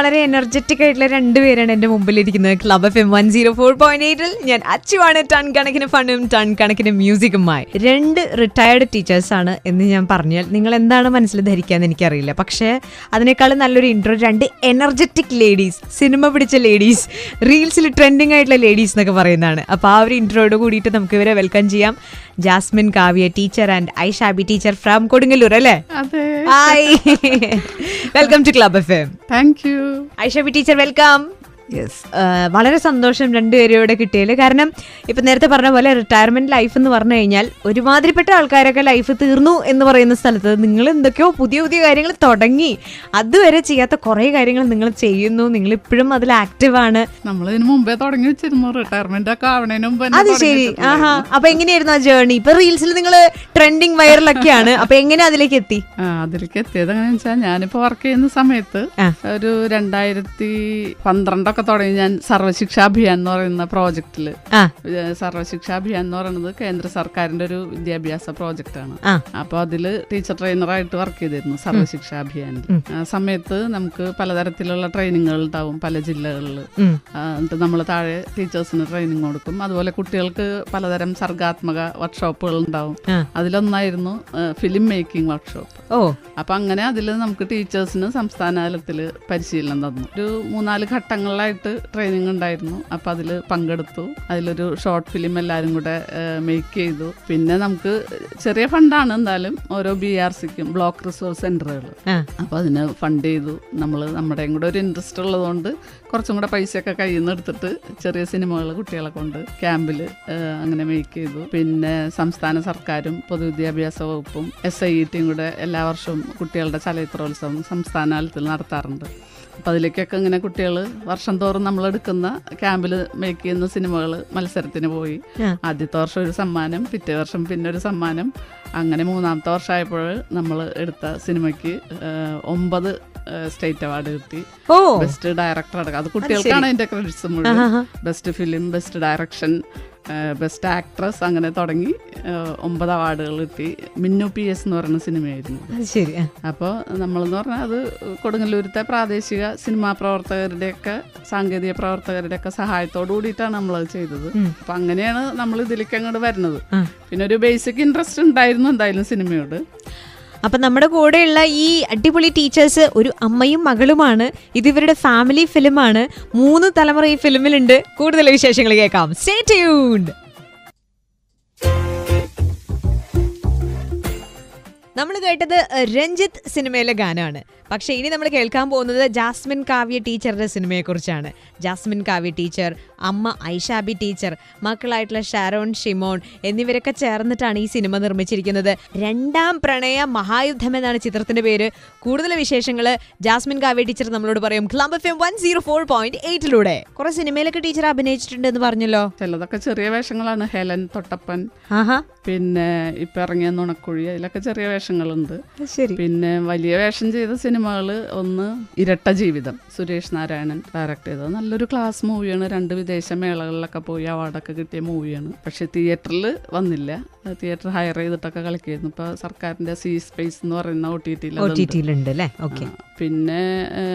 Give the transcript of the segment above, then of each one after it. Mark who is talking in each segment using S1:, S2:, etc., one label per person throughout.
S1: വളരെ എനർജറ്റിക് ആയിട്ടുള്ള രണ്ടുപേരാണ് എന്റെ മുമ്പിലിരിക്കുന്നത്. ക്ലബ് FM 104.8 ഞാൻ അച്ചുവാണ്. ടൺ കണക്കിന് ഫണ്ണും ടൺ കണക്കിന് മ്യൂസിക്കുമായി. 2 റിട്ടയർഡ് ടീച്ചേഴ്സ് ആണ് എന്ന് ഞാൻ പറഞ്ഞാൽ നിങ്ങൾ എന്താണ് മനസ്സിൽ ധരിക്കാന്ന് എനിക്കറിയില്ല. പക്ഷേ അതിനേക്കാളും നല്ലൊരു ഇൻട്രോ 2 എനർജറ്റിക് ലേഡീസ്, സിനിമ പിടിച്ച ലേഡീസ്, റീൽസിൽ ട്രെൻഡിങ് ആയിട്ടുള്ള ലേഡീസ് എന്നൊക്കെ പറയുന്നതാണ്. അപ്പോൾ ആ ഒരു ഇൻട്രോയോട് കൂടിയിട്ട് നമുക്ക് ഇവരെ വെൽക്കം ചെയ്യാം. Jasmine Kavya teacher and Aishabi teacher from Kodungallur അല്ലേ? Hi, welcome to club FM.
S2: Thank you.
S1: Aishabi teacher welcome. വളരെ സന്തോഷം രണ്ടുപേരോടെ കിട്ടിയതിൽ. കാരണം ഇപ്പം നേരത്തെ പറഞ്ഞ പോലെ റിട്ടയർമെന്റ് ലൈഫ് എന്ന് പറഞ്ഞു കഴിഞ്ഞാൽ ഒരുമാതിരിപ്പെട്ട ആൾക്കാരൊക്കെ ലൈഫ് തീർന്നു എന്ന് പറയുന്ന സ്ഥലത്ത് നിങ്ങൾ എന്തൊക്കെയോ പുതിയ പുതിയ കാര്യങ്ങൾ തുടങ്ങി. അതുവരെ ചെയ്യാത്ത കുറേ കാര്യങ്ങൾ നിങ്ങൾ ചെയ്യുന്നു. നിങ്ങൾ ഇപ്പോഴും അതിൽ ആക്റ്റീവാണ്.
S2: നമ്മൾ ഇതിനു മുമ്പേ തുടങ്ങി വെച്ചിരുന്നു, റിട്ടയർമെന്റ് ഒക്കെ ആവണേന് മുമ്പ്.
S1: അത് ശരി. ആഹാ. അപ്പൊ എങ്ങനെയായിരുന്നു ആ ജേർണി? ഇപ്പൊ റീൽസിൽ നിങ്ങൾ ട്രെൻഡിങ് വൈറലൊക്കെയാണ്. അപ്പൊ എങ്ങനെ അതിലേക്ക് എത്തി?
S2: അതിലേക്ക് എത്തിയത് എങ്ങനെയാ വെച്ചാൽ, ഞാനിപ്പോ വർക്ക് ചെയ്യുന്ന സമയത്ത് ഒരു 2012 തുടങ്ങി ഞാൻ സർവശിക്ഷാ അഭിയാൻ എന്ന് പറയുന്ന പ്രോജക്റ്റില്. സർവശിക്ഷാ അഭിയാൻ എന്ന് പറയുന്നത് കേന്ദ്ര സർക്കാരിന്റെ ഒരു വിദ്യാഭ്യാസ പ്രോജക്റ്റാണ്. അപ്പൊ അതില് ടീച്ചർ ട്രെയിനറായിട്ട് വർക്ക് ചെയ്തിരുന്നു സർവശിക്ഷാ അഭിയാനിൽ. ആ സമയത്ത് നമുക്ക് പലതരത്തിലുള്ള ട്രെയിനിങ്ങുകൾ ഉണ്ടാവും പല ജില്ലകളിൽ. എന്നിട്ട് നമ്മൾ താഴെ ടീച്ചേഴ്സിന് ട്രെയിനിങ് കൊടുക്കും. അതുപോലെ കുട്ടികൾക്ക് പലതരം സർഗാത്മക വർക്ക്ഷോപ്പുകൾ ഉണ്ടാവും. അതിലൊന്നായിരുന്നു ഫിലിം മേക്കിംഗ് വർക്ക്ഷോപ്പ്. അപ്പൊ അങ്ങനെ അതില് നമുക്ക് ടീച്ചേഴ്സിന് സംസ്ഥാന തലത്തില് പരിശീലനം തന്നു. ഒരു 3-4 ഘട്ടങ്ങളിലായിട്ട് ട്രെയിനിങ് ഉണ്ടായിരുന്നു. അപ്പൊ അതില് പങ്കെടുത്തു. അതിലൊരു ഷോർട്ട് ഫിലിം എല്ലാവരും കൂടെ മേക്ക് ചെയ്തു. പിന്നെ നമുക്ക് ചെറിയ ഫണ്ടാണ് എന്തായാലും ഓരോ BRCക്കും ബ്ലോക്ക് റിസോഴ്സ് സെന്ററുകൾ. അപ്പൊ അതിന് ഫണ്ട് ചെയ്തു. നമ്മുടെയും കൂടെ ഒരു ഇൻട്രസ്റ്റ് ഉള്ളതുകൊണ്ട് കുറച്ചും കൂടെ പൈസയൊക്കെ കയ്യിൽ നിന്ന് എടുത്തിട്ട് ചെറിയ സിനിമകൾ കുട്ടികളെ കൊണ്ട് ക്യാമ്പിൽ അങ്ങനെ മേക്ക് ചെയ്തു. പിന്നെ സംസ്ഥാന സർക്കാരും പൊതുവിദ്യാഭ്യാസ വകുപ്പും SIETയും കൂടെ എല്ലാ വർഷവും കുട്ടികളുടെ ചലച്ചിത്രോത്സവം സംസ്ഥാന തലത്തിൽ നടത്താറുണ്ട്. അപ്പം അതിലേക്കൊക്കെ ഇങ്ങനെ കുട്ടികൾ വർഷം തോറും നമ്മളെടുക്കുന്ന ക്യാമ്പിൽ മേക്ക് ചെയ്യുന്ന സിനിമകൾ മത്സരത്തിന് പോയി. ആദ്യത്തെ വർഷം ഒരു സമ്മാനം, പിറ്റേ വർഷം പിന്നെ ഒരു സമ്മാനം. അങ്ങനെ 3ാമത്തെ വർഷമായപ്പോൾ നമ്മൾ എടുത്ത സിനിമയ്ക്ക് 9 സ്റ്റേറ്റ് അവാർഡ് കിട്ടി. ബെസ്റ്റ് ഡയറക്ടർ അടക്കം. അത് കുട്ടികൾക്കാണ് അതിന്റെ ക്രെഡിറ്റ്സ് മുഴുവൻ. Best film, best direction, best actress, അങ്ങനെ തുടങ്ങി 9 അവാർഡുകൾ കിട്ടി. മിന്നു PS എന്ന് പറയുന്ന സിനിമയായിരുന്നു. അപ്പോൾ നമ്മളെന്ന് പറഞ്ഞാൽ അത് കൊടുങ്ങല്ലൂരത്തെ പ്രാദേശിക സിനിമാ പ്രവർത്തകരുടെയൊക്കെ സാങ്കേതിക പ്രവർത്തകരുടെയൊക്കെ സഹായത്തോടു കൂടിയിട്ടാണ് നമ്മളത് ചെയ്തത്. അപ്പം അങ്ങനെയാണ് നമ്മൾ ഇതിലേക്ക് അങ്ങോട്ട് വരുന്നത്. പിന്നെ ഒരു ബേസിക് ഇൻട്രസ്റ്റ് ഉണ്ടായിരുന്നു എന്തായാലും സിനിമയോട്.
S1: അപ്പം നമ്മുടെ കൂടെയുള്ള ഈ അടിപൊളി ടീച്ചേഴ്സ് ഒരു അമ്മയും മകളുമാണ്. ഇത് ഇവരുടെ ഫാമിലി ഫിലിമാണ്. 3 തലമുറ ഈ ഫിലിമിലുണ്ട്. കൂടുതൽ വിശേഷങ്ങൾ കേൾക്കാം. Stay tuned. നമ്മൾ കേട്ടത് രഞ്ജിത്ത് സിനിമയിലെ ഗാനമാണ്. പക്ഷേ ഇനി നമ്മൾ കേൾക്കാൻ പോകുന്നത് ജാസ്മിൻ കാവ്യ ടീച്ചറുടെ സിനിമയെക്കുറിച്ചാണ്. ജാസ്മിൻ കാവ്യ ടീച്ചർ, അമ്മ ഐഷാബി ടീച്ചർ, മക്കളായിട്ടുള്ള ഷാരോൺ, ഷിമോൺ എന്നിവരൊക്കെ ചേർന്നിട്ടാണ് ഈ സിനിമ നിർമ്മിച്ചിരിക്കുന്നത്. 2ാം പ്രണയ മഹായുദ്ധം എന്നാണ് ചിത്രത്തിന്റെ പേര്. കൂടുതൽ വിശേഷങ്ങൾ ജാസ്മിൻ കാവ്യ ടീച്ചർ നമ്മളോട് പറയും ക്ലബ് FM 104.8ലൂടെ. കുറെ സിനിമയിലൊക്കെ ടീച്ചർ അഭിനയിച്ചിട്ടുണ്ട് എന്ന് പറഞ്ഞല്ലോ.
S2: ചിലതൊക്കെ ചെറിയ വേഷങ്ങളാണ്. ഹെലൻ, തൊട്ടപ്പൻ, പിന്നെ ഇപ്പൊ ഇറങ്ങിയ നുണക്കുഴി, അതിലൊക്കെ ചെറിയ വേഷങ്ങളുണ്ട്. പിന്നെ വലിയ വേഷം ചെയ്ത സിനിമകള് ഒന്ന് ഇരട്ട ജീവിതം, സുരേഷ് നാരായണൻ ഡയറക്ട് ചെയ്തത്. നല്ലൊരു ക്ലാസ് മൂവിയാണ്. 2 വിദേശ മേളകളിലൊക്കെ പോയി അവാർഡൊക്കെ കിട്ടിയ മൂവിയാണ്. പക്ഷെ തിയേറ്ററിൽ വന്നില്ല. തിയേറ്റർ ഹയർ ചെയ്തിട്ടൊക്കെ കളിക്കായിരുന്നു. ഇപ്പൊ സർക്കാരിന്റെ സ്പേസ് എന്ന് പറയുന്ന OTT. പിന്നെ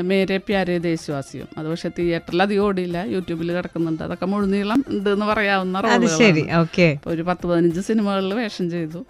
S2: മേരെ പ്യാരെ ദേശവാസിയും, അത് പക്ഷെ തിയേറ്ററിൽ അധികം ഓടിയില്ല, യൂട്യൂബിൽ കിടക്കുന്നുണ്ട്. അതൊക്കെ മുഴുനീളം ഉണ്ട് എന്ന് പറയാവുന്ന റോളുകളാണ്. ഒരു 10-15 സിനിമകളിൽ വേഷം ചെയ്തു.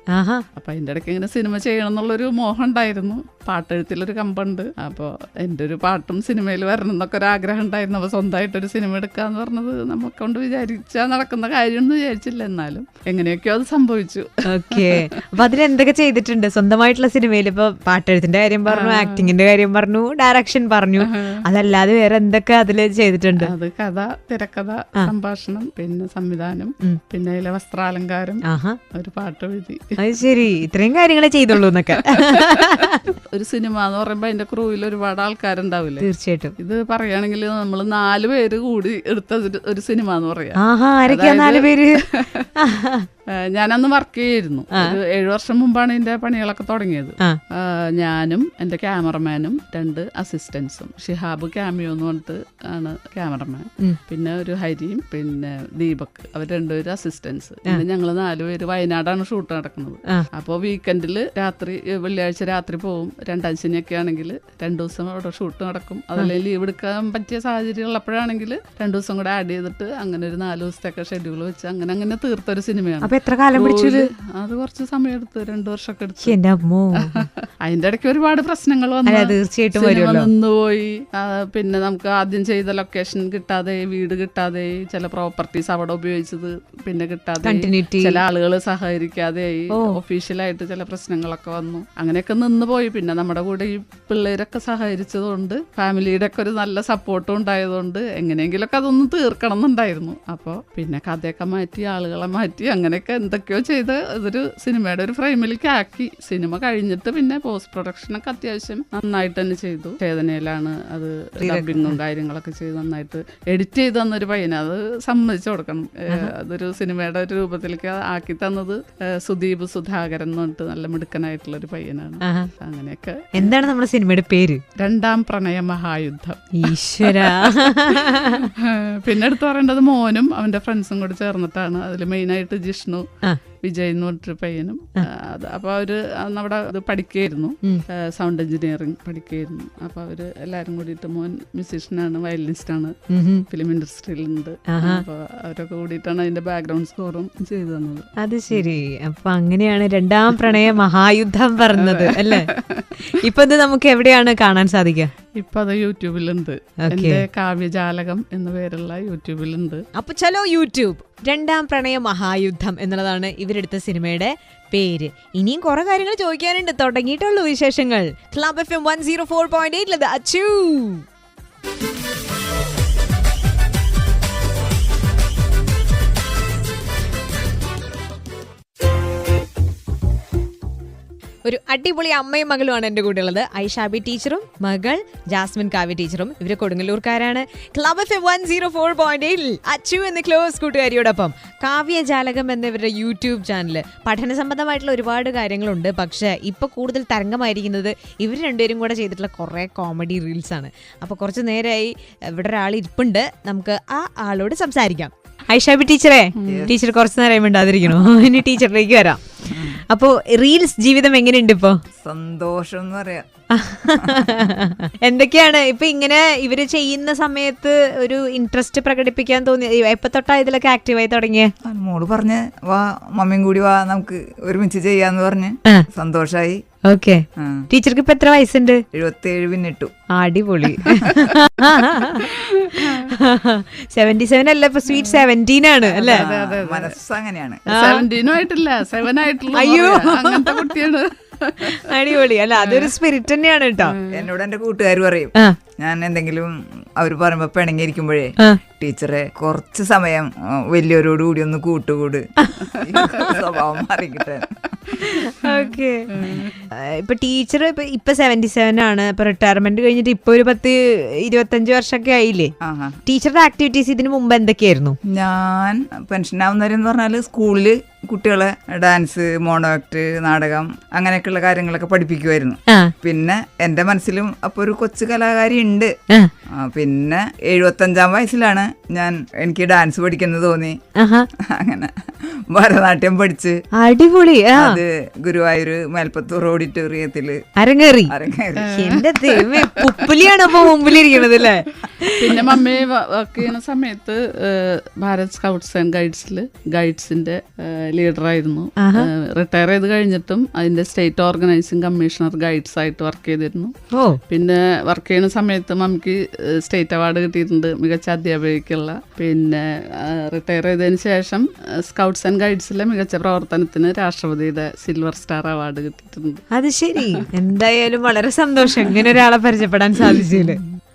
S2: അപ്പൊ അതിന്റെ ഇടയ്ക്ക് ഇങ്ങനെ സിനിമ ചെയ്യണം എന്നുള്ളൊരു മോഹം ഉണ്ടായിരുന്നു. പാട്ടെഴുത്തിലൊരു കമ്പുണ്ട്. അപ്പോൾ എൻ്റെ ഒരു പാട്ടും സിനിമയിൽ വരണം എന്നൊക്കെ ഒരു ആഗ്രഹം ഉണ്ടായിരുന്നു. അപ്പോൾ സ്വന്തമായിട്ടൊരു സിനിമ എടുക്കാന്ന് പറഞ്ഞത് നമുക്ക് കൊണ്ട് വിചാരിച്ചാൽ നടക്കുന്ന കാര്യമൊന്നും വിചാരിച്ചില്ല. എന്നാലും എങ്ങനെയൊക്കെയോ അത് സംഭവിച്ചു.
S1: ഓക്കെ. അപ്പൊ അതിലെന്തൊക്കെ ചെയ്തിട്ടുണ്ട് സ്വന്തമായിട്ടുള്ള സിനിമയിൽ? ഇപ്പൊ പാട്ടെഴുത്തിന്റെ കാര്യം പറഞ്ഞു, ആക്ടിങ്ങിന്റെ കാര്യം പറഞ്ഞു, ഡയറക്ഷൻ പറഞ്ഞു. അതല്ലാതെ വേറെ എന്തൊക്കെ അതില് ചെയ്തിട്ടുണ്ട്?
S2: അത് കഥ, തിരക്കഥ, സംഭാഷണം, പിന്നെ സംവിധാനം, പിന്നെ അതിലെ വസ്ത്രാലങ്കാരം, ഒരു പാട്ട് എഴുതി.
S1: അത് ശരി, ഇത്രയും കാര്യങ്ങളെ ചെയ്തുള്ളൂ എന്നൊക്കെ.
S2: ഒരു സിനിമ എന്ന് പറയുമ്പോ അതിന്റെ ക്രൂവിൽ ഒരുപാട് ആൾക്കാരുണ്ടാവില്ലേ?
S1: തീർച്ചയായിട്ടും.
S2: ഇത് പറയുകയാണെങ്കിൽ നമ്മൾ 4 പേര് കൂടി എടുത്ത ഒരു സിനിമ എന്ന് പറയാം. ഞാനന്ന് വർക്ക് ചെയ്യായിരുന്നു. 7 വർഷം മുമ്പാണ് ഇതിന്റെ പണികളൊക്കെ തുടങ്ങിയത്. ഞാനും എൻ്റെ ക്യാമറമാനും 2 അസിസ്റ്റൻസും, ഷിഹാബ് ക്യാമിയോ എന്ന് പറഞ്ഞിട്ട് ആണ് ക്യാമറമാൻ, പിന്നെ ഒരു ഹരിയും പിന്നെ ദീപക്, അവർ 2 പേര് അസിസ്റ്റൻസ്. പിന്നെ ഞങ്ങൾ 4 പേര് വയനാടാണ് ഷൂട്ട് നടക്കുന്നത്. അപ്പോൾ വീക്കെൻഡിൽ രാത്രി, വെള്ളിയാഴ്ച രാത്രി പോവും. 2-ാം ശനിയൊക്കെ ആണെങ്കിൽ 2 ദിവസം അവിടെ ഷൂട്ട് നടക്കും. അതല്ലെങ്കിൽ ലീവ് എടുക്കാൻ പറ്റിയ സാഹചര്യം ഉള്ളപ്പോഴാണെങ്കിൽ 2 ദിവസം കൂടെ ആഡ് ചെയ്തിട്ട് അങ്ങനെ ഒരു 4 ദിവസത്തേക്ക് ഷെഡ്യൂൾ വെച്ച് അങ്ങനെ തീർത്തൊരു സിനിമയാണ്.
S1: എത്ര കാലം പിടിച്ചു?
S2: അത് കുറച്ച് സമയം എടുത്തു, 2 വർഷമൊക്കെ എടുത്തു. അതിന്റെ ഇടയ്ക്ക് ഒരുപാട് പ്രശ്നങ്ങൾ വന്നു,
S1: തീർച്ചയായിട്ടും
S2: നിന്നുപോയി. പിന്നെ നമുക്ക് ആദ്യം ചെയ്ത ലൊക്കേഷൻ കിട്ടാതെ, വീട് കിട്ടാതെ, ചില പ്രോപ്പർട്ടീസ് അവിടെ ഉപയോഗിച്ചത് പിന്നെ കിട്ടാതെ, ചില ആളുകൾ സഹകരിക്കാതെ, ഒഫീഷ്യലായിട്ട് ചില പ്രശ്നങ്ങളൊക്കെ വന്നു. അങ്ങനെയൊക്കെ നിന്ന് പോയി. പിന്നെ നമ്മുടെ കൂടെ ഈ പിള്ളേരൊക്കെ സഹകരിച്ചതുകൊണ്ട്, ഫാമിലിയുടെ ഒക്കെ ഒരു നല്ല സപ്പോർട്ടും ഉണ്ടായതുകൊണ്ട് എങ്ങനെയെങ്കിലുമൊക്കെ അതൊന്ന് തീർക്കണം എന്നുണ്ടായിരുന്നു. അപ്പോൾ പിന്നെ കഥയൊക്കെ മാറ്റി, ആളുകളെ മാറ്റി, അങ്ങനെയൊക്കെ എന്തൊക്കെയോ ചെയ്ത് ഇതൊരു സിനിമയുടെ ഒരു ഫ്രെയിമിലേക്ക് ആക്കി. സിനിമ കഴിഞ്ഞിട്ട് പിന്നെ പോസ്റ്റ് പ്രൊഡക്ഷനൊക്കെ അത്യാവശ്യം നന്നായിട്ട് തന്നെ ചെയ്തു. ചേതനയിലാണ് അത് ഡബിങ്ങും കാര്യങ്ങളൊക്കെ ചെയ്ത് നന്നായിട്ട് എഡിറ്റ് ചെയ്ത് തന്നൊരു പയ്യന്, അത് സമ്മതിച്ചു കൊടുക്കണം. അതൊരു സിനിമയുടെ ഒരു രൂപത്തിലേക്ക് ആക്കി തന്നത് സുദീപ് സുധാകരൻ എന്ന് പറഞ്ഞിട്ട് നല്ല മിടുക്കനായിട്ടുള്ള ഒരു പയ്യനാണ്. അങ്ങനെയൊക്കെ.
S1: എന്താണ് നമ്മുടെ സിനിമയുടെ പേര്?
S2: 2ാം പ്രണയ മഹായുദ്ധം.
S1: ഈശ്വര.
S2: പിന്നെ എടുത്തു പറയേണ്ടത് മോനും അവന്റെ ഫ്രണ്ട്സും കൂടി ചേർന്നിട്ടാണ്. അതിൽ മെയിനായിട്ട് ജിഷ്ണു, വിജയ് എന്ന് പറഞ്ഞിട്ടൊരു പയ്യനും. അപ്പൊ അവര് നമ്മുടെ ഇത് പഠിക്കുകയായിരുന്നു, സൗണ്ട് എഞ്ചിനീയറിംഗ് പഠിക്കുകയായിരുന്നു. അപ്പൊ അവര് എല്ലാരും കൂടിയിട്ട്, മോൻ മ്യൂസീഷ്യനാണ്, വയലിനിസ്റ്റാണ്, ഫിലിം ഇൻഡസ്ട്രിയിലുണ്ട്. അപ്പൊ അവരൊക്കെ കൂടിയിട്ടാണ് അതിന്റെ ബാക്ക്ഗ്രൗണ്ട് സ്കോറും ചെയ്തു തന്നത്.
S1: അത് ശരി. അപ്പൊ അങ്ങനെയാണ് 2ാം പ്രണയ മഹായുദ്ധം പറഞ്ഞത് അല്ലേ? ഇപ്പൊ ഇത് നമുക്ക് എവിടെയാണ് കാണാൻ സാധിക്കുക?
S2: ഇപ്പൊ അത് യൂട്യൂബിലുണ്ട്. എന്റെ കാവ്യജാലകം എന്ന പേരുള്ള യൂട്യൂബിലുണ്ട്.
S1: അപ്പൊ ചലോ യൂട്യൂബ് 2ാം പ്രണയ മഹായുദ്ധം എന്നുള്ളതാണ് ഇവരെടുത്ത സിനിമയുടെ പേര്. ഇനിയും കുറെ കാര്യങ്ങൾ ചോദിക്കാനുണ്ട്. തുടങ്ങിയിട്ടുള്ളൂ വിശേഷങ്ങൾ. Club FM 104.8 Achu. ഒരു അടിപൊളി അമ്മയും മകളുമാണ് എൻ്റെ കൂടെ ഉള്ളത്. ഐഷാബി ടീച്ചറും മകൾ ജാസ്മിൻ കാവ്യ ടീച്ചറും. ഇവര് കൊടുങ്ങല്ലൂർക്കാരാണ്. ക്ലബ് FM 104.8 അച്ചു എന്ന ക്ലോസ് കൂട്ടുകാരിയോടൊപ്പം കാവ്യജാലകം എന്നിവരുടെ യൂട്യൂബ് ചാനൽ. പഠന സംബന്ധമായിട്ടുള്ള ഒരുപാട് കാര്യങ്ങളുണ്ട്. പക്ഷേ ഇപ്പോൾ കൂടുതൽ തരംഗമായിരിക്കുന്നത് ഇവർ 2 പേരും കൂടെ ചെയ്തിട്ടുള്ള കുറേ കോമഡി റീൽസ് ആണ്. അപ്പോൾ കുറച്ച് നേരമായി ഇവിടെ ഒരാൾ ഇരിപ്പുണ്ട്. നമുക്ക് ആ ആളോട് സംസാരിക്കാം. ഐഷാബി ടീച്ചറെ, ടീച്ചർ കുറച്ച് നേരം മിണ്ടാതിരിക്കണോ? ഇനി ടീച്ചറിലേക്ക് വരാം. അപ്പോ റീൽസ് ജീവിതം എങ്ങനെയുണ്ട് ഇപ്പോ?
S3: സന്തോഷം എന്ന് പറയാം.
S1: എന്തൊക്കെയാണ് ഇപ്പൊ ഇങ്ങനെ ഇവര് ചെയ്യുന്ന സമയത്ത് ഒരു ഇൻട്രസ്റ്റ് പ്രകടിപ്പിക്കാൻ തോന്നി? എപ്പോ തൊട്ടാ ഇതിലൊക്കെ ആക്റ്റീവായി തുടങ്ങിയ?
S3: മോള് പറഞ്ഞ് വാ മമ്മിയും കൂടി വാ നമുക്ക് ഒരുമിച്ച് ചെയ്യാന്ന് പറഞ്ഞ് സന്തോഷായി.
S1: ഓക്കെ. ടീച്ചർക്ക് ഇപ്പൊ എത്ര വയസ്സുണ്ട്?
S3: 77 പിന്നിട്ടു.
S1: അടിപൊളി. 77 അല്ല, ഇപ്പൊ സ്വീറ്റ് 17 ആണ് അല്ലേ?
S3: മനസ്സ് അങ്ങനെയാണ്.
S2: 17 ആയിട്ടില്ല, 7 ആയിട്ടുള്ള.
S1: അയ്യോ,
S2: അങ്ങനത്തെ കുട്ടിയാണ്.
S1: അടിപൊളി അല്ല, അതൊരു സ്പിരിറ്റ് തന്നെയാണ് കേട്ടോ.
S3: എന്നോട് എന്റെ കൂട്ടുകാർ പറയും, ഞാൻ എന്തെങ്കിലും അവര് പറയുമ്പോ പിണങ്ങിയിരിക്കുമ്പോഴേ, ടീച്ചറെ കുറച്ച് സമയം വലിയവരോടുകൂടി ഒന്ന് കൂട്ടുകൂട്, സ്വഭാവം മാറിക്കിട്ടെ.
S1: ഓക്കെ. ഇപ്പൊ ടീച്ചർ ഇപ്പൊ 77 ആണ്. ഇപ്പൊ റിട്ടയർമെന്റ് കഴിഞ്ഞിട്ട് ഇപ്പൊ ഒരു 10-25 വർഷമൊക്കെ ആയില്ലേ? ടീച്ചറുടെ ആക്ടിവിറ്റീസ് ഇതിനു മുമ്പ് എന്തൊക്കെയായിരുന്നു?
S3: ഞാൻ പെൻഷനാവുന്നവരെന്ന് പറഞ്ഞാല് സ്കൂളില് കുട്ടികളെ ഡാൻസ്, മോണോ ആക്ട്, നാടകം അങ്ങനെയൊക്കെയുള്ള കാര്യങ്ങളൊക്കെ പഠിപ്പിക്കുമായിരുന്നു. പിന്നെ എന്റെ മനസ്സിലും അപ്പൊ ഒരു കൊച്ചു കലാകാരി ഉണ്ട്. പിന്നെ 75-ാം വയസ്സിലാണ് എനിക്ക് ഡാൻസ് പഠിക്കുന്നത് തോന്നി. അങ്ങനെ ഭരതനാട്യം പഠിച്ച്
S1: അടിപൊളി.
S3: അത് ഗുരുവായൂർ മേൽപ്പത്തൂർ ഓഡിറ്റോറിയത്തില്
S1: അരങ്ങേറി. എന്റെ ദൈവമേ, പുപ്പുലിയാണ് അപ്പൊ മുമ്പിലിരിക്കണത് അല്ലേ?
S2: പിന്നെ മമ്മി വർക്ക് ചെയ്യുന്ന സമയത്ത് ഭാരത് സ്കൗട്ട്സ് ആൻഡ് ഗൈഡ്സിന്റെ ലീഡറായിരുന്നു. റിട്ടയർ ചെയ്ത് കഴിഞ്ഞിട്ടും അതിന്റെ സ്റ്റേറ്റ് ഓർഗനൈസിംഗ് കമ്മീഷണർ ഗൈഡ്സ് ആയിട്ട് വർക്ക് ചെയ്തിരുന്നു. പിന്നെ വർക്ക് ചെയ്യുന്ന സമയത്ത് മമ്മിക്ക് സ്റ്റേറ്റ് അവാർഡ് കിട്ടിയിട്ടുണ്ട്, മികച്ച അധ്യാപികയ്ക്കുള്ള. പിന്നെ റിട്ടയർ ചെയ്തതിന് ശേഷം സ്കൗട്ട്സ് ആൻഡ് ഗൈഡ്സിലെ മികച്ച പ്രവർത്തനത്തിന് രാഷ്ട്രപതിയുടെ സിൽവർ സ്റ്റാർ അവാർഡ് കിട്ടിയിട്ടുണ്ട്.
S1: അത് ശരി. എന്തായാലും വളരെ സന്തോഷം ഇങ്ങനെ ഒരാളെ പരിചയപ്പെടാൻ സാധിച്ചില്ല.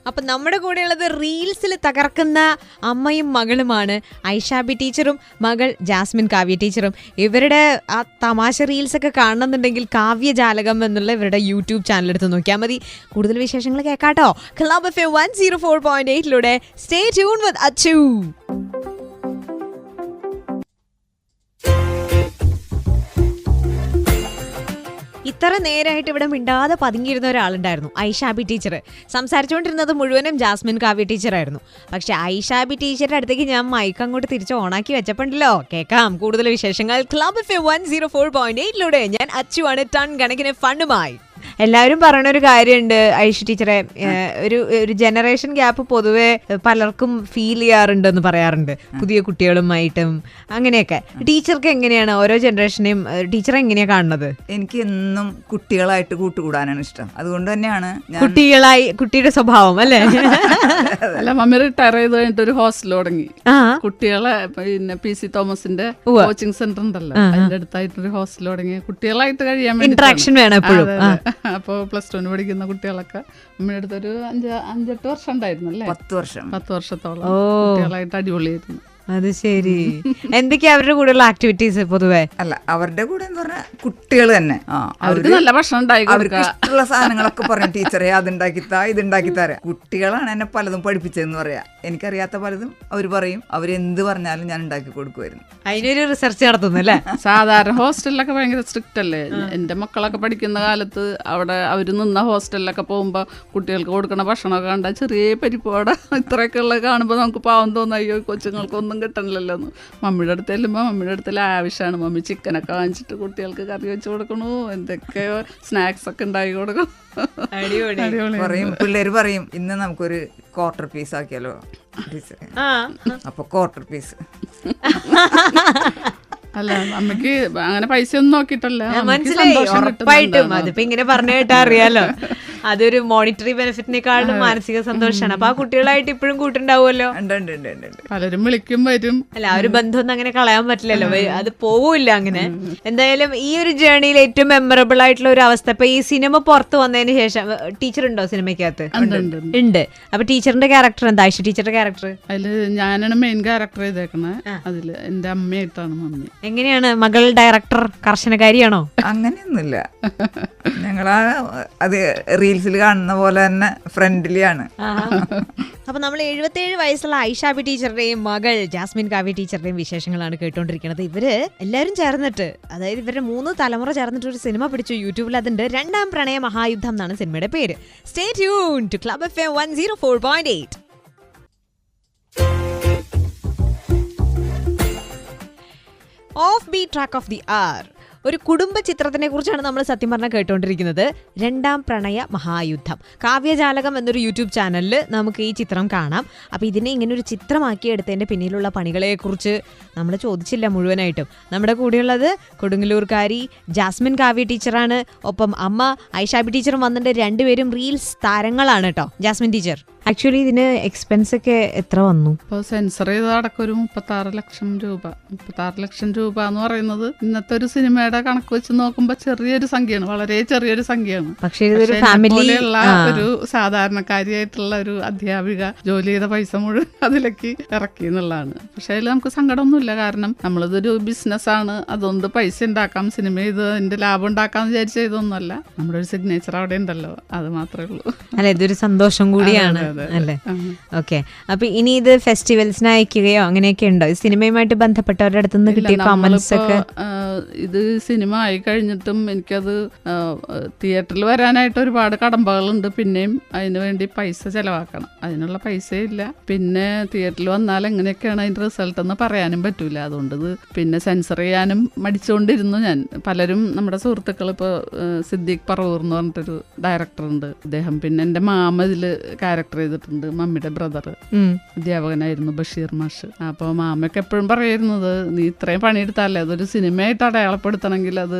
S1: അപ്പൊ നമ്മുടെ കൂടെയുള്ളത് റീൽസിൽ തകർക്കുന്ന അമ്മയും മകളുമാണ്. ഐഷാബി ടീച്ചറും മകൾ ജാസ്മിൻ കാവ്യ ടീച്ചറും. ഇവരുടെ ആ തമാശ റീൽസ് ഒക്കെ കാണണമെന്നുണ്ടെങ്കിൽ കാവ്യജാലകം എന്നുള്ള ഇവരുടെ യൂട്യൂബ് ചാനൽ എടുത്ത് നോക്കിയാൽ മതി. കൂടുതൽ വിശേഷങ്ങൾ കേൾക്കാട്ടോ. Club FM 104.8 stay tune with Achu. ഇത്ര നേരമായിട്ട് ഇവിടെ മിണ്ടാതെ പതുങ്ങിയിരുന്ന ഒരാളുണ്ടായിരുന്നു, ഐഷാബി ടീച്ചർ. സംസാരിച്ചുകൊണ്ടിരുന്നത് മുഴുവനും ജാസ്മിൻ കാവ്യ ടീച്ചറായിരുന്നു. പക്ഷെ ഐഷാബി ടീച്ചറുടെ അടുത്തേക്ക് ഞാൻ മൈക്ക് അങ്ങോട്ട് തിരിച്ച് ഓണാക്കി വെച്ചപ്പോണ്ടല്ലോ, കേൾക്കാം കൂടുതൽ വിശേഷങ്ങൾ ക്ലബ് FM 104.8 ഞാൻ അച്ചുവാണ് ടൺ കണക്കിന് ഫണ്ണുമായി. എല്ലാവരും പറയുന്ന ഒരു കാര്യമുണ്ട് ഐഷ ടീച്ചറെ, ഒരു ജനറേഷൻ ഗ്യാപ്പ് പൊതുവെ പലർക്കും ഫീൽ ചെയ്യാറുണ്ടെന്ന് പറയാറുണ്ട്, പുതിയ കുട്ടികളുമായിട്ടും അങ്ങനെയൊക്കെ. ടീച്ചർക്ക് എങ്ങനെയാണ് ഓരോ ജനറേഷനെയും ടീച്ചർ എങ്ങനെയാ കാണുന്നത്?
S3: എനിക്ക് എന്നും കുട്ടികളായിട്ട് കൂട്ടുകൂടാനാണ് ഇഷ്ടം. അതുകൊണ്ട് തന്നെയാണ്
S1: കുട്ടിയുടെ സ്വഭാവം അല്ലേ?
S2: അല്ല, മമ്മി റിട്ടയർ ചെയ്ത് കഴിഞ്ഞിട്ട് ഒരു ഹോസ്റ്റൽ തുടങ്ങി. കുട്ടികളെ പിന്നെ PC തോമസിന്റെ കോച്ചിങ് സെന്റർ ഉണ്ടല്ലോ, അതിന്റെ അടുത്തായിട്ടൊരു ഹോസ്റ്റൽ തുടങ്ങി കുട്ടികളായിട്ട് കഴിയാൻ വേണ്ടി.
S1: ഇന്ററാക്ഷൻ വേണം എപ്പോഴും.
S2: അപ്പോൾ +2 പഠിക്കുന്ന കുട്ടികളൊക്കെ നമ്മുടെ അടുത്തൊരു 5-8 വർഷം ഉണ്ടായിരുന്നല്ലേ? 10 വർഷത്തോളം കുട്ടികളായിട്ട് അടിപൊളിയായിരുന്നു.
S1: അത് ശരി. എന്തൊക്കെയാ അവരുടെ കൂടെയുള്ള ആക്ടിവിറ്റീസ് പൊതുവെ?
S3: അല്ല, അവരുടെ കൂടെ എന്ന് പറഞ്ഞാൽ കുട്ടികൾ തന്നെ
S2: അവർക്ക് നല്ല ഭക്ഷണം ഉണ്ടാക്കി
S3: അവർക്ക് ഇഷ്ടമുള്ള സാധനങ്ങളൊക്കെ പറയും, ടീച്ചറെ അതുണ്ടാക്കിത്താ ഇതുണ്ടാക്കിത്താരാ. കുട്ടികളാണ് എന്നെ പലതും പഠിപ്പിച്ചതെന്ന് പറയാ. എനിക്കറിയാത്ത പലതും അവർ പറയും. അവരെന്ത് പറഞ്ഞാലും ഞാൻ ഉണ്ടാക്കി കൊടുക്കുമായിരുന്നു.
S1: അതിനൊരു റിസർച്ച് നടത്തുന്നു അല്ലേ?
S2: സാധാരണ ഹോസ്റ്റലിലൊക്കെ ഭയങ്കര സ്ട്രിക്റ്റ് അല്ലേ? എൻ്റെ മക്കളൊക്കെ പഠിക്കുന്ന കാലത്ത് അവിടെ അവർ നിന്ന ഹോസ്റ്റലിലൊക്കെ പോകുമ്പോൾ കുട്ടികൾക്ക് കൊടുക്കുന്ന ഭക്ഷണമൊക്കെ കണ്ടാൽ ചെറിയ പരിപ്പോടെ ഇത്രയൊക്കെ ഉള്ളത് കാണുമ്പോൾ നമുക്ക് പാവം തോന്നും, അയ്യോ കൊച്ചുങ്ങൾക്കൊന്നും കിട്ടണില്ലല്ലോ എന്ന്. മമ്മിയുടെ അടുത്ത് ചെല്ലുമ്പോൾ മമ്മിയുടെ അടുത്ത് ആവശ്യമാണ്. മമ്മി ചിക്കനൊക്കെ വാങ്ങിച്ചിട്ട് കുട്ടികൾക്ക് കറി വെച്ച് കൊടുക്കണു, എന്തൊക്കെയോ സ്നാക്സ് ഒക്കെ ഉണ്ടാക്കി കൊടുക്കണം.
S3: പറയും പിള്ളേര് പറയും, ഇന്ന് നമുക്കൊരു ക്വാർട്ടർ പീസ് ആക്കിയാലോ ടീച്ചറെ? അപ്പൊ ക്വാർട്ടർ പീസ്.
S2: അല്ല, അമ്മക്ക് അങ്ങനെ പൈസ ഒന്നും നോക്കിയിട്ടല്ല.
S1: മനസ്സിലായി, ഉറപ്പായിട്ടും. അതിപ്പോ ഇങ്ങനെ പറഞ്ഞു കേട്ടാ അറിയാലോ, അതൊരു മോണിറ്ററി ബെനിഫിറ്റിനെക്കാളും മാനസിക സന്തോഷമാണ്. അപ്പൊ ആ കുട്ടികളായിട്ട് ഇപ്പോഴും കൂട്ടുണ്ടാവുമല്ലോ.
S2: പലരും വിളിക്കും വരും.
S1: അല്ല, ആ ഒരു ബന്ധമൊന്നും അങ്ങനെ കളയാൻ പറ്റില്ലല്ലോ, അത് പോവില്ല അങ്ങനെ. എന്തായാലും ഈ ഒരു ജേർണിയിൽ ഏറ്റവും മെമ്മറബിൾ ആയിട്ടുള്ള ഒരു അവസ്ഥ, ഇപ്പൊ ഈ സിനിമ പുറത്ത് വന്നതിന് ശേഷം ടീച്ചർ ഉണ്ടോ സിനിമയ്ക്കകത്ത്? ഉണ്ട്. അപ്പൊ ടീച്ചറിന്റെ ക്യാരക്ടർ എന്താ? ഐഷ ടീച്ചറുടെ ക്യാരക്ടർ?
S2: അതില് ഞാനാണ് മെയിൻ ക്യാരക്ടർ ചെയ്തേക്കണേ. അതില് എന്റെ അമ്മയായിട്ടാണ് മമ്മി.
S1: എങ്ങനെയാണ് മകൾ ഡയറക്ടർ കർശനകാരിയാണോ?
S3: അങ്ങനെയൊന്നുമില്ല, ഞങ്ങളാ അത് റീൽസിൽ കാണുന്ന പോലെ തന്നെ ഫ്രണ്ട്ലി ആണ്.
S1: അപ്പൊ നമ്മൾ 77 വയസ്സുള്ള ഐഷാബി ടീച്ചറുടെയും മകൾ ജാസ്മിൻ കാവ്യ ടീച്ചറുടെയും വിശേഷങ്ങളാണ് കേട്ടോണ്ടിരിക്കുന്നത്. ഇവര് എല്ലാവരും ചേർന്നിട്ട്, അതായത് ഇവരുടെ 3 തലമുറ ചേർന്നിട്ട് ഒരു സിനിമ പിടിച്ചു. യൂട്യൂബിൽ അതുണ്ട്. രണ്ടാം പ്രണയ മഹായുദ്ധം എന്നാണ് സിനിമയുടെ പേര്. Stay tune to club FM 104.8. Off beat track of the R, ഒരു കുടുംബ ചിത്രത്തിനെ കുറിച്ചാണ് നമ്മൾ സത്യം പറഞ്ഞാൽ കേട്ടുകൊണ്ടിരിക്കുന്നത്. രണ്ടാം പ്രണയ മഹായുദ്ധം. കാവ്യജാലകം എന്നൊരു യൂട്യൂബ് ചാനലിൽ നമുക്ക് ഈ ചിത്രം കാണാം. അപ്പോൾ ഇതിനെ ഇങ്ങനെ ഒരു ചിത്രമാക്കി എടുത്തതിൻ്റെ പിന്നിലുള്ള പണികളെക്കുറിച്ച് നമ്മൾ ചോദിച്ചില്ല മുഴുവനായിട്ടും. നമ്മുടെ കൂടെയുള്ളത് കൊടുങ്ങല്ലൂർക്കാരി ജാസ്മിൻ കാവ്യ ടീച്ചറാണ്. ഒപ്പം അമ്മ ഐഷാബി ടീച്ചറും വന്നിട്ട് രണ്ടുപേരും റീൽസ് താരങ്ങളാണ് കേട്ടോ. ജാസ്മിൻ ടീച്ചർ, ആക്ച്വലി ഇതിന് എക്സ്പെൻസ് ഒക്കെ എത്ര വന്നു?
S2: ഇപ്പോൾ സെൻസർ ചെയ്തടക്കം ഒരു 36 ലക്ഷം രൂപ. 36 ലക്ഷം രൂപ എന്ന് പറയുന്നത് ഇന്നത്തെ ഒരു സിനിമയുടെ കണക്ക് വെച്ച് നോക്കുമ്പോൾ ചെറിയൊരു സംഖ്യയാണ്, വളരെ ചെറിയൊരു സംഖ്യയാണ്.
S1: പക്ഷേ ഇതൊരു ഫാമിലിയുള്ള
S2: ഒരു സാധാരണക്കാരിയായിട്ടുള്ള ഒരു അധ്യാപിക ജോലി ചെയ്ത പൈസ മുഴുവൻ അതിലേക്ക് ഇറക്കി എന്നുള്ളതാണ്. പക്ഷേ അതിൽ നമുക്ക് സങ്കടമൊന്നുമില്ല, കാരണം നമ്മളിതൊരു ബിസിനസ്സാണ്. അതുകൊണ്ട് പൈസ ഉണ്ടാക്കാം, സിനിമ ചെയ്ത് അതിന്റെ ലാഭം ഉണ്ടാക്കാന്ന് വിചാരിച്ച ഇതൊന്നുമല്ല. നമ്മുടെ ഒരു സിഗ്നേച്ചർ അവിടെ ഉണ്ടല്ലോ, അത് മാത്രമേ ഉള്ളൂ.
S1: അല്ല, ഇതൊരു സന്തോഷം കൂടിയാണ് അല്ലേ? ഓക്കെ. അപ്പൊ ഇനി ഇത് ഫെസ്റ്റിവൽസിന് അയക്കുകയോ അങ്ങനെയൊക്കെ ഉണ്ടോ? സിനിമയുമായിട്ട് ബന്ധപ്പെട്ടവരുടെ അടുത്ത് നിന്ന് കിട്ടിയ കമന്റ്സ് ഒക്കെ?
S2: ഇത് സിനിമ ആയി കഴിഞ്ഞിട്ടും എനിക്കത് തിയേറ്ററിൽ വരാനായിട്ട് ഒരുപാട് കടമ്പകളുണ്ട്. പിന്നെയും അതിന് വേണ്ടി പൈസ ചെലവാക്കണം, അതിനുള്ള പൈസയില്ല. പിന്നെ തിയേറ്ററിൽ വന്നാൽ എങ്ങനെയൊക്കെയാണ് അതിന്റെ റിസൾട്ട് എന്ന് പറയാനും പറ്റൂല. അതുകൊണ്ട് ഇത് പിന്നെ സെൻസർ ചെയ്യാനും മടിച്ചുകൊണ്ടിരുന്നു ഞാൻ. പലരും നമ്മുടെ സുഹൃത്തുക്കൾ, ഇപ്പോൾ സിദ്ദീഖ് പറവൂർ എന്ന് പറഞ്ഞിട്ടൊരു ഡയറക്ടറുണ്ട്, അദ്ദേഹം, പിന്നെ എൻ്റെ മാമ ഇതിൽ ക്യാരക്ടർ ചെയ്തിട്ടുണ്ട്. മമ്മിയുടെ ബ്രദർ അധ്യാപകനായിരുന്നു ബഷീർ മാഷ്. അപ്പോൾ മാമയൊക്കെ എപ്പോഴും പറയുന്നത്, നീ ഇത്രയും പണിയെടുത്താലേ അതൊരു സിനിമയായിട്ട് അടയാളപ്പെടുത്തണമെങ്കിൽ അത്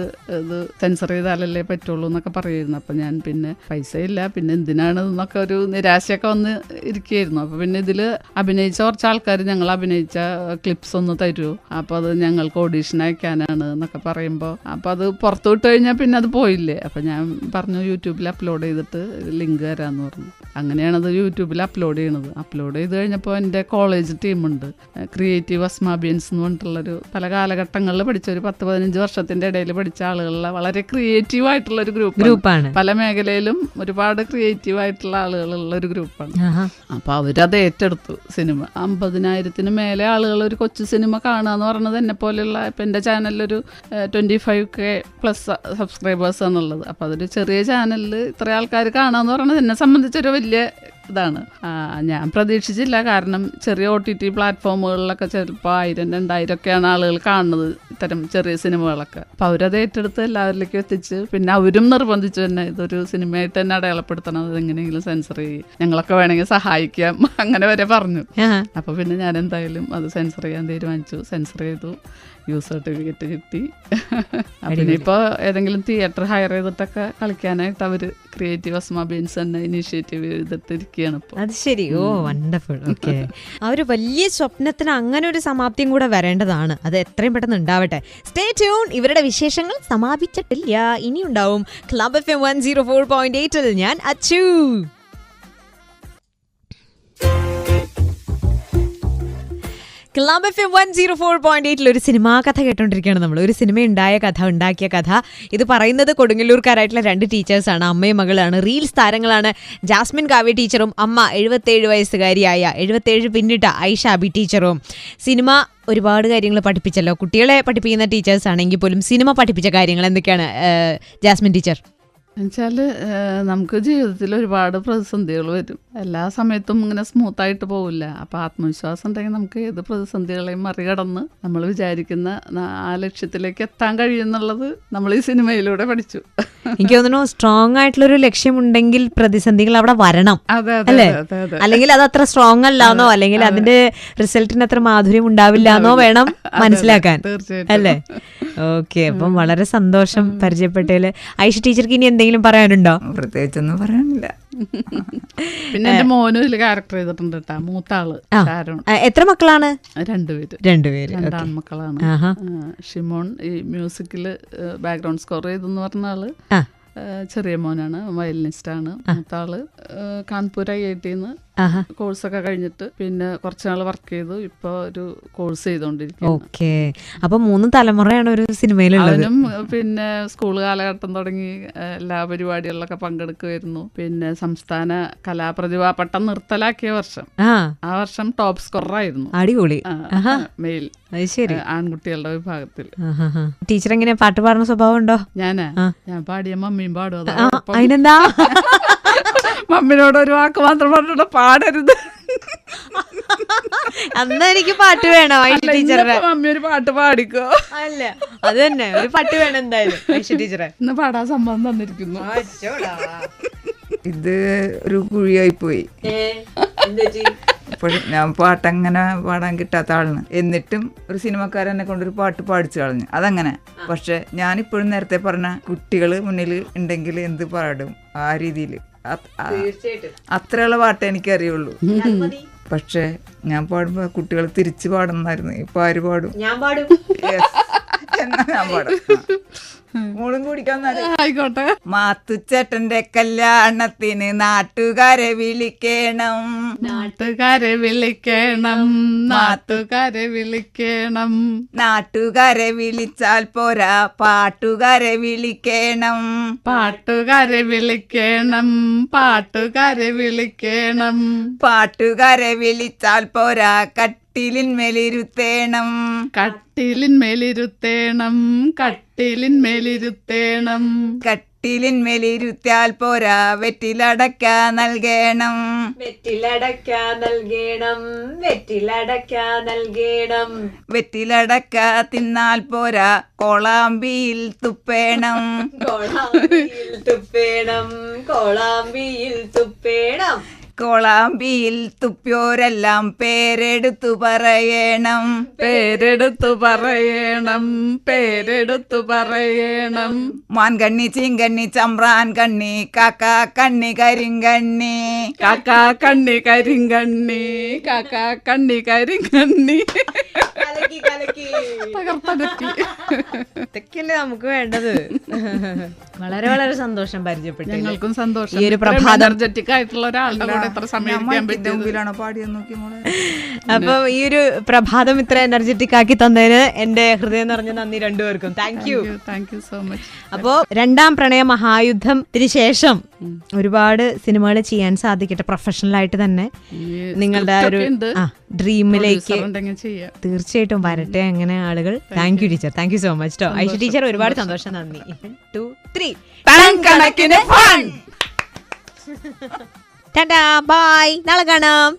S2: സെൻസർ ചെയ്താലല്ലേ പറ്റുള്ളൂ എന്നൊക്കെ പറയുമായിരുന്നു. അപ്പം ഞാൻ പിന്നെ പൈസ ഇല്ല, പിന്നെ എന്തിനാണ് എന്നൊക്കെ ഒരു നിരാശയൊക്കെ വന്ന് ഇരിക്കുകയായിരുന്നു. അപ്പോൾ പിന്നെ ഇതിൽ അഭിനയിച്ച കുറച്ച് ആൾക്കാർ ഞങ്ങൾ അഭിനയിച്ച ക്ലിപ്സ് ഒന്ന് തരുമോ, അപ്പോൾ അത് ഞങ്ങൾക്ക് ഓഡീഷൻ അയക്കാനാണ് എന്നൊക്കെ പറയുമ്പോൾ, അപ്പോൾ അത് പുറത്തു വിട്ട് കഴിഞ്ഞാൽ പിന്നെ അത് പോയില്ലേ. അപ്പം ഞാൻ പറഞ്ഞു യൂട്യൂബിൽ അപ്ലോഡ് ചെയ്തിട്ട് ലിങ്ക് തരാമെന്ന് പറഞ്ഞു. അങ്ങനെയാണത് യൂട്യൂബ് യൂട്യൂബിൽ അപ്ലോഡ് ചെയ്യണത്. അപ്ലോഡ് ചെയ്ത് കഴിഞ്ഞപ്പോൾ എൻ്റെ കോളേജ് ടീമുണ്ട്, ക്രിയേറ്റീവ് അസ്മാബിയൻസ് എന്ന് പറഞ്ഞിട്ടുള്ളൊരു പല കാലഘട്ടങ്ങളിൽ പഠിച്ച ഒരു 10-15 വർഷത്തിൻ്റെ ഇടയിൽ പഠിച്ച ആളുകളുടെ വളരെ ക്രിയേറ്റീവ് ആയിട്ടുള്ളൊരു ഗ്രൂപ്പാണ്. പല മേഖലയിലും ഒരുപാട് ക്രിയേറ്റീവ് ആയിട്ടുള്ള ആളുകളുള്ള ഒരു ഗ്രൂപ്പാണ്. അപ്പോൾ അവരത് ഏറ്റെടുത്തു. സിനിമ 50,000-ന് മേലെ ആളുകൾ ഒരു കൊച്ചു സിനിമ കാണുക എന്ന് പറയുന്നത് എന്നെ പോലെയുള്ള, ഇപ്പം എൻ്റെ ചാനലിലൊരു 25K+ സബ്സ്ക്രൈബേഴ്സ് ആണുള്ളത്. അപ്പോൾ അതൊരു ചെറിയ ചാനലിൽ ഇത്ര ആൾക്കാർ കാണാന്ന് പറയുന്നത് എന്നെ സംബന്ധിച്ചൊരു വലിയ ഇതാണ്. ഞാൻ പ്രതീക്ഷിച്ചില്ല. കാരണം ചെറിയ OTT പ്ലാറ്റ്ഫോമുകളിലൊക്കെ ചിലപ്പോൾ 1000-2000 ഒക്കെയാണ് ആളുകൾ കാണുന്നത് ഇത്തരം ചെറിയ സിനിമകളൊക്കെ. അപ്പോൾ അവരത് ഏറ്റെടുത്ത് എല്ലാവരിലേക്കും എത്തിച്ച്, പിന്നെ അവരും നിർബന്ധിച്ചു തന്നെ ഇതൊരു സിനിമയായിട്ട് തന്നെ അടയാളപ്പെടുത്തണം, അത് എങ്ങനെയെങ്കിലും സെൻസർ ചെയ്യും, ഞങ്ങളൊക്കെ വേണമെങ്കിൽ സഹായിക്കാം, അങ്ങനെ വരെ പറഞ്ഞു. അപ്പോൾ പിന്നെ ഞാൻ എന്തായാലും അത് സെൻസർ ചെയ്യാൻ തീരുമാനിച്ചു. സെൻസർ ചെയ്തു, യൂസ് സർട്ടിഫിക്കറ്റ് കിട്ടി. പിന്നെ ഇപ്പോൾ ഏതെങ്കിലും തിയേറ്റർ ഹയർ ചെയ്തിട്ടൊക്കെ കളിക്കാനായിട്ട് അവർ ക്രിയേറ്റീവ് അസ്മാബിയൻസ് തന്നെ ഇനീഷ്യേറ്റീവ് ചെയ്തിട്ടിരിക്കുകയാണ് ഇപ്പോൾ.
S1: അത് ശരി. ഓ വണ്ടർഫുൾ. ഓക്കെ, ആ ഒരു വലിയ സ്വപ്നത്തിന് അങ്ങനെ ഒരു സമാപ്തിയും കൂടെ വരേണ്ടതാണ്. അത് എത്രയും പെട്ടെന്ന് ഉണ്ടാവട്ടെ. Stay tune. ഇവരുടെ വിശേഷങ്ങൾ സമാപിച്ചിട്ടില്ല, ഇനിയുണ്ടാവും. ക്ലബ് FM 104.8 ഞാൻ അച്ചു. ക്ലബ് FM 104.8 ഒരു സിനിമാ കഥ കേട്ടോണ്ടിരിക്കുകയാണ് നമ്മൾ. ഒരു സിനിമ ഉണ്ടാക്കിയ കഥ. ഇത് പറയുന്നത് കൊടുങ്ങല്ലൂർക്കാരായിട്ടുള്ള 2 ടീച്ചേഴ്സാണ്, അമ്മയും മകളാണ്. റീൽസ് താരങ്ങളാണ് ജാസ്മിൻ കാവ്യ ടീച്ചറും അമ്മ 77 വയസ്സുകാരിയായ 77 പിന്നിട്ട ഐഷ അബി ടീച്ചറും. സിനിമ ഒരുപാട് കാര്യങ്ങൾ പഠിപ്പിച്ചല്ലോ. കുട്ടികളെ പഠിപ്പിക്കുന്ന ടീച്ചേഴ്സ് ആണെങ്കിൽ പോലും സിനിമ പഠിപ്പിച്ച കാര്യങ്ങൾ എന്തൊക്കെയാണ് ജാസ്മിൻ ടീച്ചർ?
S2: എന്നുവെച്ചാൽ നമുക്ക് ജീവിതത്തിൽ ഒരുപാട് പ്രതിസന്ധികൾ വരും. എല്ലാ സമയത്തും ഇങ്ങനെ സ്മൂത്തായിട്ട് പോവില്ല. അപ്പോൾ ആത്മവിശ്വാസം ഉണ്ടെങ്കിൽ നമുക്ക് ഏത് പ്രതിസന്ധികളെയും മറികടന്ന് നമ്മൾ വിചാരിക്കുന്ന ആ ലക്ഷ്യത്തിലേക്ക് എത്താൻ കഴിയുമെന്നുള്ളത് നമ്മൾ ഈ സിനിമയിലൂടെ പഠിച്ചു.
S1: എനിക്ക് തോന്നുന്നു സ്ട്രോങ് ആയിട്ടുള്ളൊരു ലക്ഷ്യമുണ്ടെങ്കിൽ പ്രതിസന്ധികൾ അവിടെ വരണം, അല്ലേ? അല്ലെങ്കിൽ അത് അത്ര സ്ട്രോങ് അല്ലാന്നോ, അല്ലെങ്കിൽ അതിന്റെ റിസൾട്ടിന് അത്ര മാധുര്യം ഉണ്ടാവില്ലാന്നോ വേണം മനസ്സിലാക്കാൻ, അല്ലേ? ഓക്കെ, അപ്പം വളരെ സന്തോഷം പരിചയപ്പെട്ടതിൽ. ഐഷ ടീച്ചർക്ക് ഇനി എന്തെങ്കിലും പറയാനുണ്ടോ?
S3: പ്രത്യേകിച്ചൊന്നും പറയാനില്ല.
S2: പിന്നെ എന്റെ മോനും ഇതിൽ ക്യാരക്ടർ ചെയ്തിട്ടുണ്ട് കേട്ടാ, മൂത്താള്.
S1: എത്ര മക്കളാണ്?
S2: 2 പേര്.
S1: 2 പേര്.
S2: 2 ആൺമക്കളാണ്. ഷിമോൺ ഈ മ്യൂസിക്കില് ബാക്ക്ഗ്രൗണ്ട് സ്കോർ ചെയ്തെന്ന് പറഞ്ഞ ആള് ചെറിയ മോനാണ്, വയലിനിസ്റ്റാണ്. മൂത്താള് കാൺപൂർ IIT-ന്ന് കോഴ്സൊക്കെ കഴിഞ്ഞിട്ട് പിന്നെ കുറച്ച് നാൾ വർക്ക് ചെയ്തു. ഇപ്പൊ ഒരു കോഴ്സ് ചെയ്തോണ്ടിരിക്കുന്നു.
S1: ഓക്കെ, അപ്പൊ 3 തലമുറയാണ് ഒരു സിനിമയിലുള്ളത്.
S2: അവനും പിന്നെ സ്കൂൾ കാലഘട്ടം തുടങ്ങി എല്ലാ പരിപാടികളിലൊക്കെ പങ്കെടുക്കുമായിരുന്നു. പിന്നെ സംസ്ഥാന കലാപ്രതിഭാ പട്ടം നിർത്തലാക്കിയ വർഷം, ആ വർഷം ടോപ്പ് സ്കോററായിരുന്നു.
S1: അടിപൊളി.
S2: മെയിൽ,
S1: ശരി,
S2: ആൺകുട്ടികളുടെ വിഭാഗത്തിൽ.
S1: ടീച്ചർ എങ്ങനെ പാട്ട് പാടുന്ന സ്വഭാവം ഉണ്ടോ?
S2: ഞാൻ പാടിയ മമ്മിയും പാടും.
S1: അതിനെന്താ?
S2: മമ്മിനോട് ഒരു വാക്ക് മാത്രം പറഞ്ഞിട്ട് പാടരുത്.
S1: അന്ന് എനിക്ക് പാട്ട് വേണം. ടീച്ചറുടെ
S2: മമ്മി ഒരു പാട്ട് പാടിക്കോ?
S1: അല്ല, അത് തന്നെ, ഒരു പാട്ട് വേണം എന്തായാലും. ടീച്ചറെ
S2: ഇന്ന് പാടാൻ സംഭവം തന്നിരിക്കുന്നു.
S3: ഇത് ഒരു കുഴിയായി പോയി. അപ്പോൾ ഞാൻ പാട്ടങ്ങനെ പാടാൻ കിട്ടാത്ത ആളാണ്. എന്നിട്ടും ഒരു സിനിമക്കാരനെ കൊണ്ടൊരു പാട്ട് പാടിച്ചു കളഞ്ഞു. അതങ്ങനെ. പക്ഷെ ഞാനിപ്പോഴും നേരത്തെ പറഞ്ഞ കുട്ടികൾ മുന്നിൽ ഉണ്ടെങ്കിൽ എന്ത് പാടും, ആ രീതിയിൽ അത്രയുള്ള പാട്ടേ എനിക്കറിയുള്ളൂ. പക്ഷെ ഞാൻ പാടുമ്പോ കുട്ടികൾ തിരിച്ചു പാടുന്നായിരുന്നു. ഇപ്പൊ ആര് പാടും? എന്നാ ഞാൻ പാടും. മോളും കുടിക്കാൻ
S2: ആയിക്കോട്ടെ.
S3: മാത്തുച്ചേട്ടന്റെ കല്യാണത്തിന് നാട്ടുകാരെ വിളിക്കണം,
S2: നാട്ടുകാരെ വിളിക്കണം, നാട്ടുകാരെ വിളിക്കണം.
S3: നാട്ടുകാരെ വിളിച്ചാൽ പോരാ, പാട്ടുകാരെ വിളിക്കണം,
S2: പാട്ടുകാരെ വിളിക്കണം, പാട്ടുകാരെ വിളിക്കണം.
S3: പാട്ടുകാരെ വിളിച്ചാൽ പോരാ, കട്ടിലിന്മേലിരുത്തേണം,
S2: കട്ടിലിന്മേലിരുത്തേണം, കട്ടിലിന്മേലിരുത്തേണം.
S3: കട്ടിലിന്മേലിരുത്തിയാൽ പോരാ, വെറ്റിലടക്ക നൽകണം,
S1: വെറ്റിലടക്ക നൽകണം, വെറ്റിലടക്ക നൽകണം.
S3: വെറ്റിലടക്ക തിന്നാൽ പോരാ, കോളാമ്പിയിൽ തുപ്പേണം,
S1: കോളാമ്പിയിൽ തുപ്പേണം, കോളാമ്പിയിൽ തുപ്പേണം.
S3: കോളാമ്പിയിൽ തുപ്പിയോരെല്ലാം പേരെടുത്തു പറയണം,
S2: പേരെടുത്തു പറയണം, പേരെടുത്തു പറയണം.
S3: മാൻകണ്ണി, ചീങ്കണ്ണി, ചമ്പ്രാൻ കണ്ണി, കാക്കാ കണ്ണി, കരിങ്കണ്ണി,
S2: കാക്കാ കണ്ണി, കരിങ്കണ്ണി, കാക്കാ കണ്ണി, കരിങ്കണ്ണി. തകർത്തടക്കി.
S1: ഇതൊക്കെയല്ലേ നമുക്ക് വേണ്ടത്. വളരെ വളരെ സന്തോഷം പരിചയപ്പെട്ടു.
S2: ഞങ്ങൾക്കും സന്തോഷം.
S1: ഈ ഒരു പ്രഭാതം
S2: എനർജറ്റിക് ആയിട്ടുള്ള ഒരാളുടെ കൂടെ എത്ര സമയം ഇരിക്കാൻ പറ്റിയത്.
S3: മുമ്പിലാണോ പാടിയെന്ന് നോക്കി മോളെ.
S1: അപ്പൊ ഈ ഒരു പ്രഭാതം ഇത്ര എനർജറ്റിക് ആക്കി തന്നതിന് എന്റെ ഹൃദയം നിറഞ്ഞ നന്ദി രണ്ടുപേർക്കും. Thank you
S2: so much.
S1: അപ്പോ രണ്ടാം പ്രണയ മഹായുദ്ധത്തിന് ശേഷം ഒരുപാട് സിനിമകൾ ചെയ്യാൻ സാധിക്കട്ടെ, പ്രൊഫഷണൽ ആയിട്ട് തന്നെ നിങ്ങളുടെ ഒരു ഡ്രീമിലേക്ക് തീർച്ചയായിട്ടും വരട്ടെ അങ്ങനെ ആളുകൾ. Thank you teacher, thank you so much കേട്ടോ. ഐഷ ടീച്ചർ ഒരുപാട് സന്തോഷം. നന്ദി. 1 2 3
S3: കണക്കിന് ഫൺ.
S1: ടാറ്റാ ബൈ, നാളെ കാണാം.